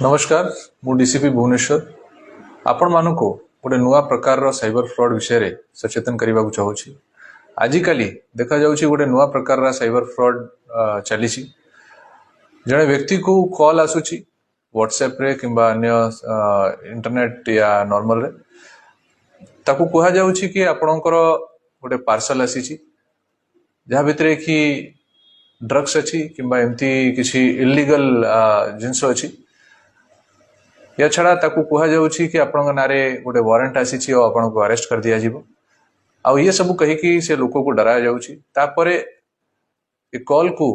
नमस्कार मु डीसीपी भुवनेश्वर आपण मानक गोटे नुआ प्रकार साइबर फ्रॉड विषय सचेतन करने को चाहूँगी। आजिकाली देखा जाउछि गोटे नुआ प्रकार साइबर फ्रॉड चली जड़े व्यक्ति को कॉल आसुची व्हाट्सएप रे किंबा अन्य इंटरनेट या नॉर्मल रे ताकू कहा जाउछि कि आपणकर गोटे पार्सल आसी जहाँ भितर कि ड्रग्स अच्छी किंबा एमती किसी इलीगल जिनस अच्छी या छड़ा ताकू कहा जाउछि कि आपन नारे गोटे वारंट आसी और आपन को अरेस्ट कर दिया जिवो आ ये सब कही कि से लोक को डरा जाउछि तापरे ए कॉल को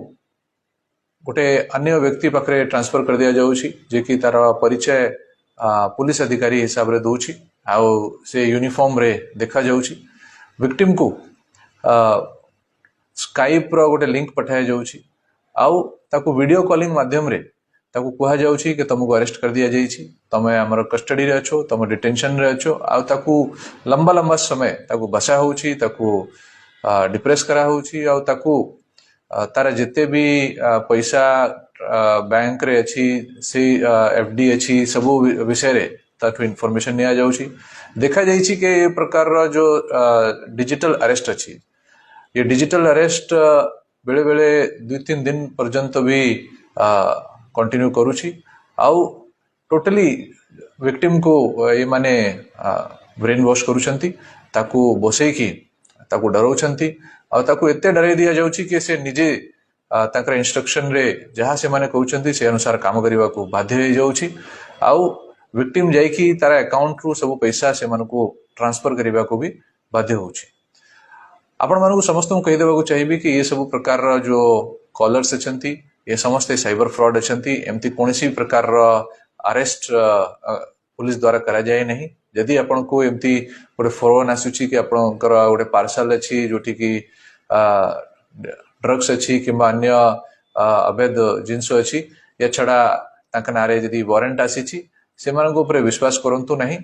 गोटे अन्य व्यक्ति पाखरे ट्रांसफर कर दिया जाउछि जे कि तार परिचय पुलिस अधिकारी हिसाब रे दोछि आ से यूनिफॉर्म रे देखा जाउछि विक्टिम को स्काइप रो गोटे लिंक पठाया जाउछि आउ ताकू वीडियो कॉलिंग माध्यम रे ताकू कहा जाउछि कि तुमको अरेस्ट कर दिया जाइछि तमे हमर कस्टडी रे अछो तमे डिटेंशन रे अछो आ ताकू लंबा लंबा समय ताकू बसा होउछि ताकू डिप्रेस करा होउछि आ ताकू तारा जिते भी पैसा बैंक रे अछि से एफडी अछि सब विषय रे ताकू इंफॉर्मेशन निया जाउछि देखा जाइछि कि ये प्रकार रो जो डिजिटल अरेस्ट अछि ये डिजिटल अरेस्ट बेले बेले 2-3 दिन पर्यंत भी कंटिन्यू करूची आउ टोटली विक्टिम को ये माने ब्रेन वॉश करूछंती ताकू बसई की ताकू डराउछंती आ ताकू एते डराई दिया जाउची कि से निजे ताकर इंस्ट्रक्शन रे जहाँ से माने कहउछंती से अनुसार काम करबा को बाध्य हो जाउची आउ विक्टिम जाई कि तारा अकाउंट रू सब पैसा से माने को ट्रांसफर करबा को भी बाध्य होउची। आपण मानू समस्त कहि देबा को चाहिबी कि ये सब प्रकार जो कॉलर्स अछंती ये समस्त साइबर फ्रॉड अछंती एमती कोनसी प्रकार अरेस्ट पुलिस द्वारा करा जाए नहीं यदि आपण को एमती गोटे फोन आसुची कि आपणकर गोटे पार्सल अछि जोठी कि ड्रग्स अछि किंबा अन्य अवैध जिनस अछि या छड़ा तांका नारे यदि वारंट आसीची से मानक ऊपर विश्वास करंतु नहीं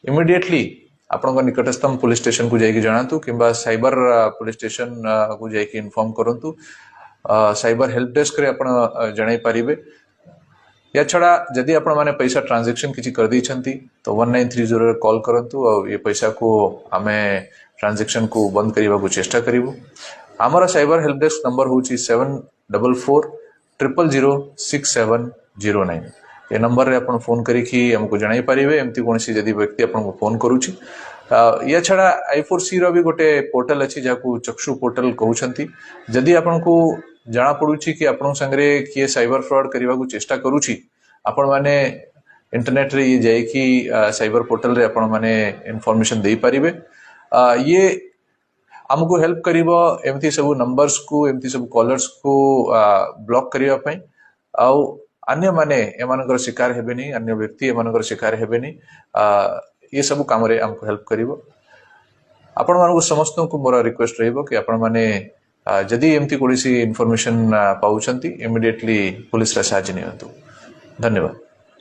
इमिडिएटली आपन निकटस्थम पुलिस स्टेशन को जाइए जनातु किंबा साइबर पुलिस स्टेशन को जाइए इन्फॉर्म करंतु साइबर हेल्प डेस्क रे आपण जणाई पारिबे या छड़ा जदि आपण माने पैसा ट्रांजैक्शन किछि कर दी छंती तो 1930 रे कॉल करंतु और ये पैसा को हमें ट्रांजैक्शन को बंद करिबा को चेष्टा करिवो। हमारा साइबर हेल्प डेस्क नंबर होची 7440006709 ये नंबर रे आपण फोन करी कि हमको जणाई पारिबे एमती कोनसी जदि व्यक्ति आपण को फोन करूची या छड़ा I4C रो भी गोटे पोर्टल अछि जाकू चक्षु पोर्टल कहउछंती जदि आपण को जाना पड़ुची कि आपण संगरे किए साइबर फ्रॉड करबा को चेष्टा करूची आपण माने इंटरनेट रे ये जाय कि साइबर पोर्टल रे आपण माने इंफॉर्मेशन देई पारिबे ये हमको हेल्प करिवो एमती सब नंबर्स को एमती सब कॉलर्स को ब्लॉक करिवा पई आउ अन्य माने एमानकर शिकार हेबेनी अन्य व्यक्ति एमानकर शिकार हेबेनी ये सब काम रे हमको हेल्प करिवो। आपण मानको समस्त को मोर रिक्वेस्ट रहइबो कि आपण माने जदि एमती कोनसी इन्फॉर्मेशन पाउछंती इमिडिएटली पुलिस रा साहाय्य नियंतु। धन्यवाद।